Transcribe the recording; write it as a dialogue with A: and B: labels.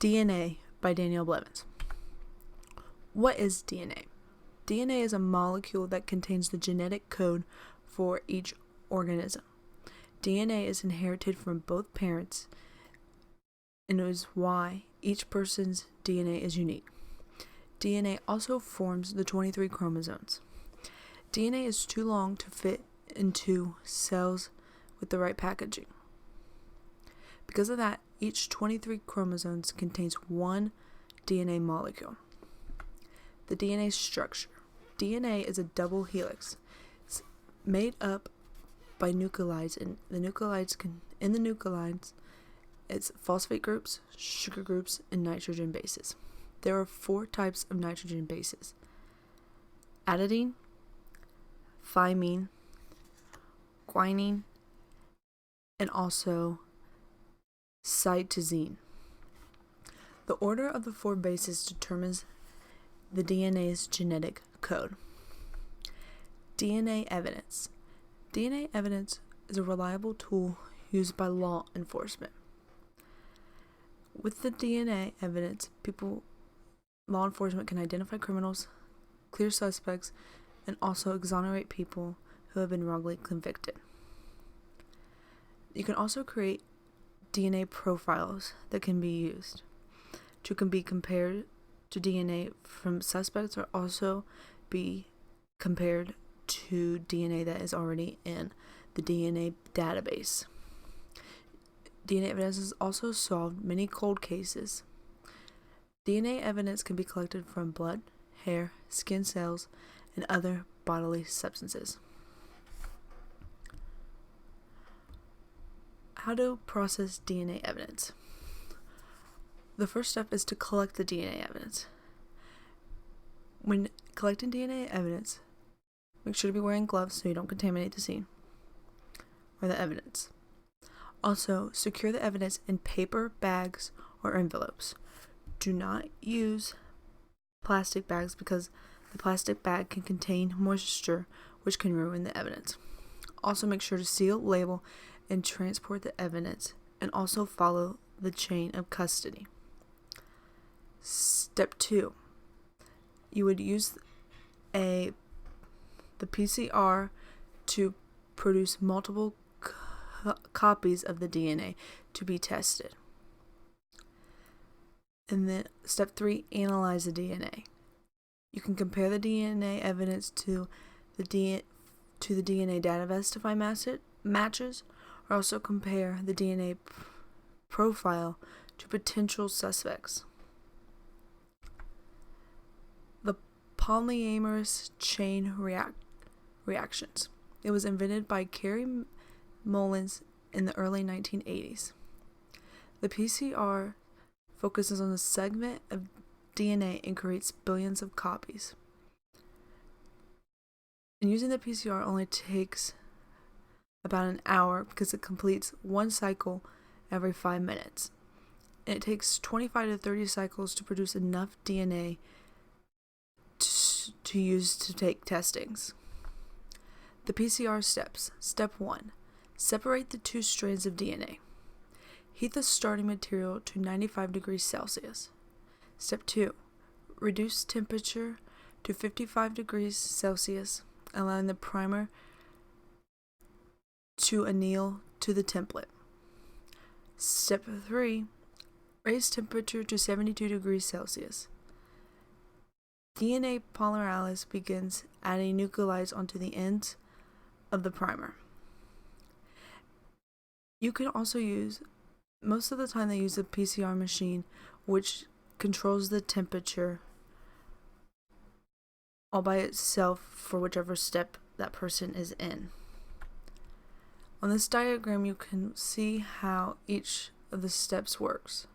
A: DNA by Daniel Blevins. What is DNA? DNA is a molecule that contains the genetic code for each organism. DNA is inherited from both parents and is why each person's DNA is unique. DNA also forms the 23 chromosomes. DNA is too long to fit into cells with the right packaging. Because of that, each 23 chromosomes contains one DNA molecule. The DNA structure. DNA is a double helix. It's made up by nucleotides, and the nucleotides, it's phosphate groups, sugar groups, and nitrogen bases. There are 4 types of nitrogen bases: adenine, thymine, guanine, and also cytosine. The order of the 4 bases determines the DNA's genetic code. DNA evidence. DNA evidence is a reliable tool used by law enforcement. With the DNA evidence, law enforcement can identify criminals, clear suspects, and also exonerate people who have been wrongly convicted. You can also create DNA profiles that can be used to be compared to DNA from suspects, or also be compared to DNA that is already in the DNA database. DNA evidence has also solved many cold cases. DNA evidence can be collected from blood, hair, skin cells, and other bodily substances. How to process DNA evidence. The first step is to collect the DNA evidence. When collecting DNA evidence, make sure to be wearing gloves so you don't contaminate the scene or the evidence. Also, secure the evidence in paper bags or envelopes. Do not use plastic bags because the plastic bag can contain moisture, which can ruin the evidence. Also, make sure to seal, label, and transport the evidence, and also follow the chain of custody. Step 2. You would use the PCR to produce multiple copies of the DNA to be tested. And then step 3, analyze the DNA. You can compare the DNA evidence to the DNA database to find matches, or also compare the DNA profile to potential suspects. The polymerase chain reactions. It was invented by Kary Mullis in the early 1980s. The PCR focuses on a segment of DNA and creates billions of copies. And using the PCR only takes about an hour because it completes one cycle every 5 minutes. And it takes 25 to 30 cycles to produce enough DNA to use to take testings. The PCR steps. Step 1. Separate the 2 strands of DNA. Heat the starting material to 95 degrees Celsius. Step 2. Reduce temperature to 55 degrees Celsius, allowing the primer to anneal to the template. Step 3. Raise temperature to 72 degrees Celsius. DNA polymerase begins adding nucleotides onto the ends of the primer. You can also most of the time they use a PCR machine, which controls the temperature all by itself for whichever step that person is in. On this diagram, you can see how each of the steps works.